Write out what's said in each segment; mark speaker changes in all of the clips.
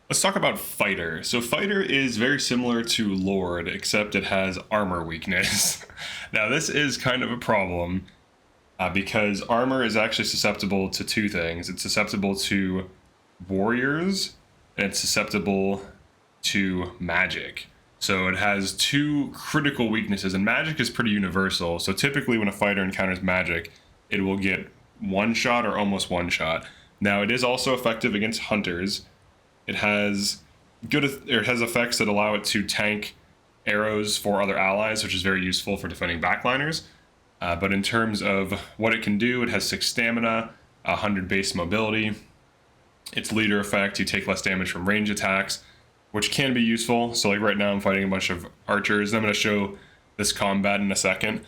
Speaker 1: Let's talk about Fighter. So Fighter is very similar to Lord, except it has armor weakness. Now this is kind of a problem because armor is actually susceptible to two things. It's susceptible to warriors and it's susceptible to magic. So it has two critical weaknesses, and magic is pretty universal. So typically when a fighter encounters magic, it will get one shot or almost one shot. Now it is also effective against hunters. It has it has effects that allow it to tank arrows for other allies, which is very useful for defending backliners. But in terms of what it can do, it has 6 stamina, 100 base mobility. Its leader effect, you take less damage from range attacks, which can be useful. So like right now I'm fighting a bunch of archers, and I'm going to show this combat in a second.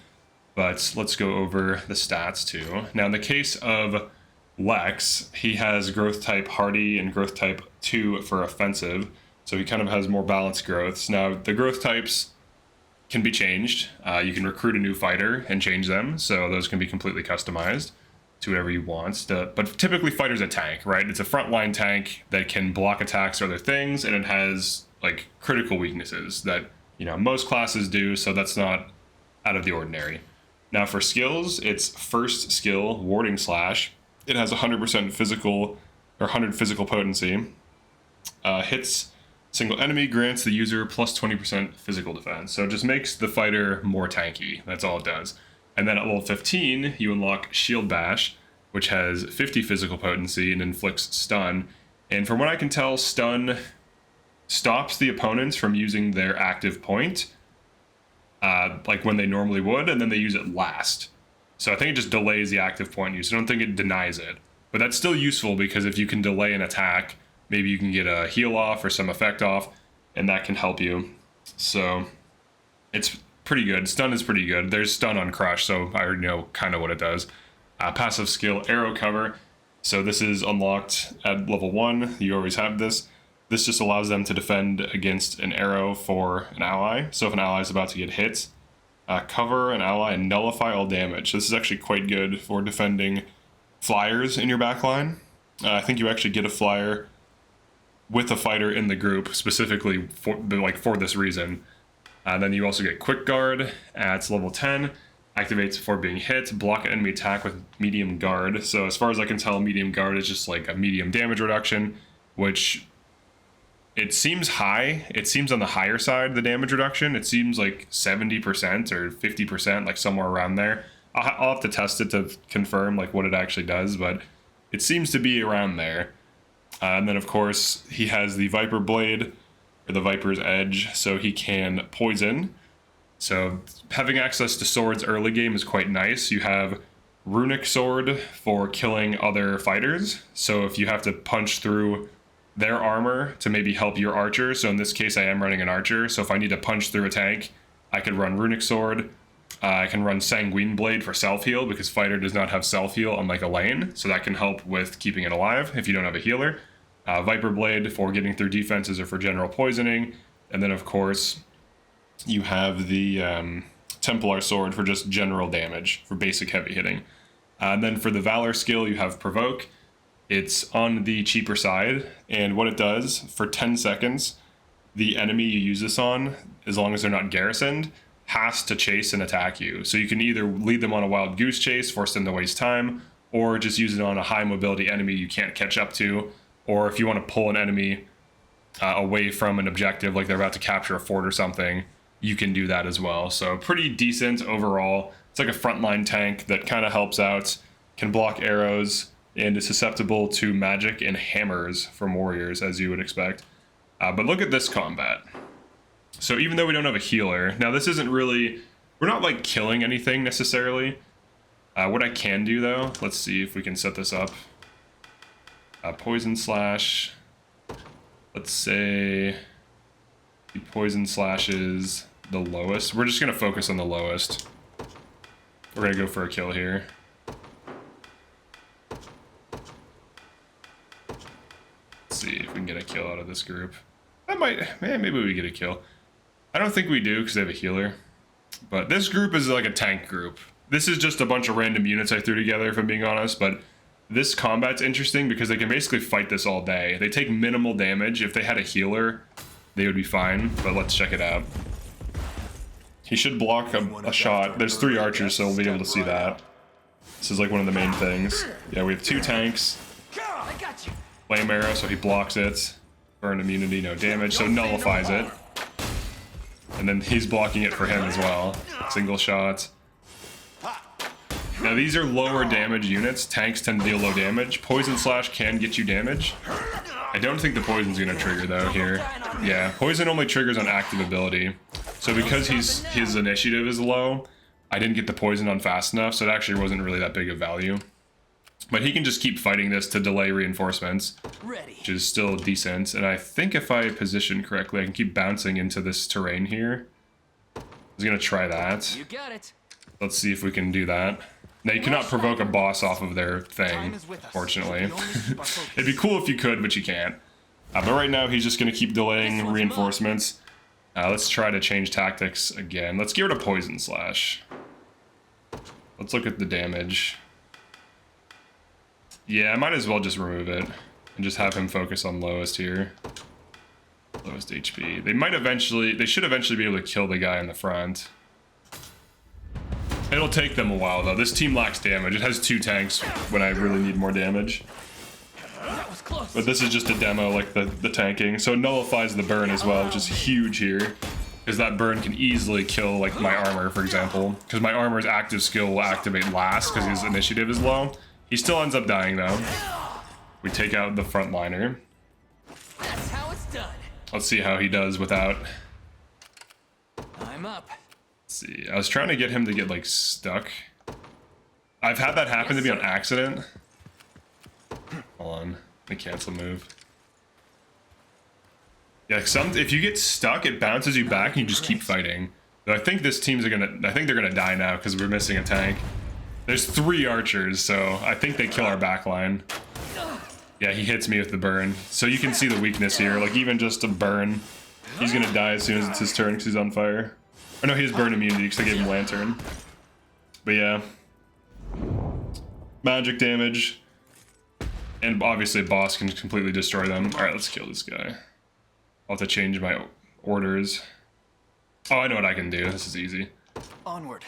Speaker 1: But let's go over the stats too. Now in the case of Lex, he has growth type Hardy and growth type 2 for offensive, so he kind of has more balanced growths. Now the growth types can be changed. You can recruit a new fighter and change them, so those can be completely customized to whatever you want. But typically fighter's a tank, right? It's a frontline tank that can block attacks or other things, and it has like critical weaknesses that most classes do, so that's not out of the ordinary. Now for skills, its first skill, Warding Slash, it has 100% physical or 100 physical potency. Hits single enemy, grants the user plus 20% physical defense. So it just makes the fighter more tanky. That's all it does. And then at level 15, you unlock Shield Bash, which has 50 physical potency and inflicts stun. And from what I can tell, stun stops the opponents from using their active point, like when they normally would, and then they use it last. So I think it just delays the active point use. I don't think it denies it. But that's still useful because if you can delay an attack, maybe you can get a heal off or some effect off, and that can help you. So it's pretty good. Stun is pretty good. There's stun on Crush, so I already know kind of what it does. Passive skill, Arrow Cover. So this is unlocked at level 1. You always have this. This just allows them to defend against an arrow for an ally. So if an ally is about to get hit, cover an ally and nullify all damage. So this is actually quite good for defending flyers in your backline. I think you actually get a flyer with a fighter in the group specifically for this reason. Then you also get Quick Guard at level 10. Activates before being hit. Block an enemy attack with Medium Guard. So as far as I can tell, Medium Guard is just like a medium damage reduction, which it seems high. It seems on the higher side, the damage reduction. It seems like 70% or 50%, like somewhere around there. I'll have to test it to confirm like what it actually does, but it seems to be around there. And then of course he has the Viper Blade, or the Viper's Edge, so he can poison. So having access to swords early game is quite nice. You have Runic Sword for killing other fighters. So if you have to punch through their armor to maybe help your archer, so in this case I am running an archer, so if I need to punch through a tank, I could run Runic Sword. I can run Sanguine Blade for self-heal, because fighter does not have self-heal unlike a lane, so that can help with keeping it alive if you don't have a healer. Viper Blade for getting through defenses or for general poisoning. And then of course you have the Templar Sword for just general damage, for basic heavy hitting. And then for the Valor skill you have Provoke. It's on the cheaper side, and what it does, for 10 seconds, the enemy you use this on, as long as they're not garrisoned, has to chase and attack you. So you can either lead them on a wild goose chase, force them to waste time, or just use it on a high mobility enemy you can't catch up to, or if you want to pull an enemy away from an objective, like they're about to capture a fort or something, you can do that as well. So pretty decent overall. It's like a frontline tank that kind of helps out, can block arrows, and is susceptible to magic and hammers from warriors, as you would expect. But look at this combat. So even though we don't have a healer, now this isn't really, we're not like killing anything necessarily. What I can do though, let's see if we can set this up. Poison Slash, let's say the Poison Slash is the lowest. We're just gonna focus on the lowest. We're gonna go for a kill here. See if we can get a kill out of this group. Maybe we get a kill. I don't think we do because they have a healer. But this group is like a tank group. This is just a bunch of random units I threw together, if I'm being honest, but this combat's interesting because they can basically fight this all day. They take minimal damage. If they had a healer, they would be fine, but let's check it out. He should block a shot. There's 3 archers, so we'll be able to see that. This is like one of the main things. Yeah, we have 2 tanks. Flame arrow, so he blocks it. Burn immunity, no damage, so nullifies it. And then he's blocking it for him as well. Single shot. Now these are lower damage units. Tanks tend to deal low damage. Poison slash can get you damage. I don't think the poison's gonna trigger though here. Yeah, poison only triggers on active ability. So because his initiative is low, I didn't get the poison on fast enough, so it actually wasn't really that big of value. But he can just keep fighting this to delay reinforcements, which is still decent. And I think if I position correctly, I can keep bouncing into this terrain here. I was gonna try that. You got it. Let's see if we can do that. Now you cannot provoke a boss off of their thing, fortunately. It'd be cool if you could, but you can't. But right now he's just gonna keep delaying reinforcements. Let's try to change tactics again. Let's get rid of poison slash. Let's look at the damage. Yeah, I might as well just remove it and just have him focus on lowest here. Lowest HP. They should eventually be able to kill the guy in the front. It'll take them a while though. This team lacks damage. It has 2 tanks when I really need more damage. But this is just a demo like the tanking. So it nullifies the burn as well, which is huge here. Because that burn can easily kill like my armor, for example. Because my armor's active skill will activate last because his initiative is low. He still ends up dying though. We take out the frontliner.
Speaker 2: That's how it's done.
Speaker 1: Let's see how he does without.
Speaker 2: I'm up.
Speaker 1: Let's see. I was trying to get him to get like stuck. I've had that happen to me on accident. Hold on. Let me cancel move. Yeah, if you get stuck, it bounces you back and you just keep fighting. So I think this team's I think they're gonna die now because we're missing a tank. There's 3 archers, so I think they kill our backline. Yeah, he hits me with the burn. So you can see the weakness here. Like, even just a burn, he's gonna die as soon as it's his turn because he's on fire. Oh no, he has burn immunity because I gave him lantern. But yeah. Magic damage. And obviously a boss can completely destroy them. Alright, let's kill this guy. I'll have to change my orders. Oh, I know what I can do. This is easy.
Speaker 2: Onward.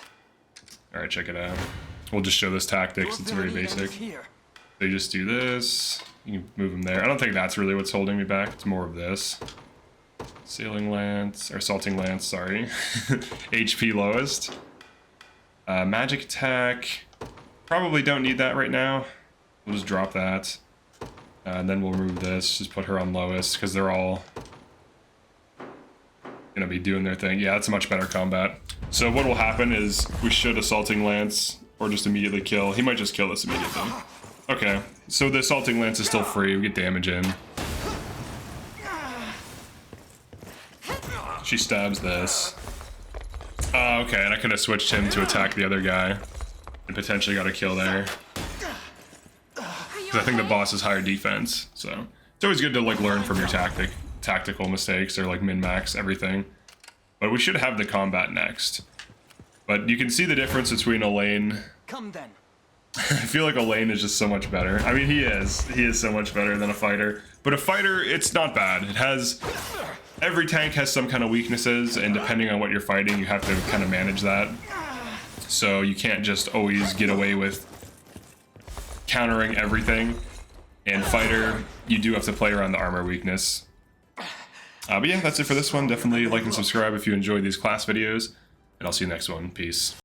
Speaker 1: Alright, check it out. We'll just show this tactics. It's very basic. They just do this. You can move them there. I don't think that's really what's holding me back. It's more of this. Sailing lance, or salting lance, sorry. HP lowest. Magic attack. Probably don't need that right now. We'll just drop that. And then we'll remove this. Just put her on lowest because they're all gonna be doing their thing. Yeah, that's a much better combat. So what will happen is we should assaulting lance or just immediately kill. He might just kill us immediately. Okay, so the assaulting lance is still free. We get damage in. She stabs this. Okay, and I could have switched him to attack the other guy and potentially got a kill there. Because I think the boss is higher defense, so it's always good to like learn from your tactical mistakes or like min-max everything. But we should have the combat next. But you can see the difference between Elaine.
Speaker 2: Come then.
Speaker 1: I feel like Elaine is just so much better. I mean, he is so much better than a fighter. But a fighter, it's not bad. It has, every tank has some kind of weaknesses, and depending on what you're fighting, you have to kind of manage that. So you can't just always get away with countering everything. And fighter, you do have to play around the armor weakness. But yeah, that's it for this one. Definitely like and subscribe if you enjoyed these class videos, and I'll see you next one. Peace.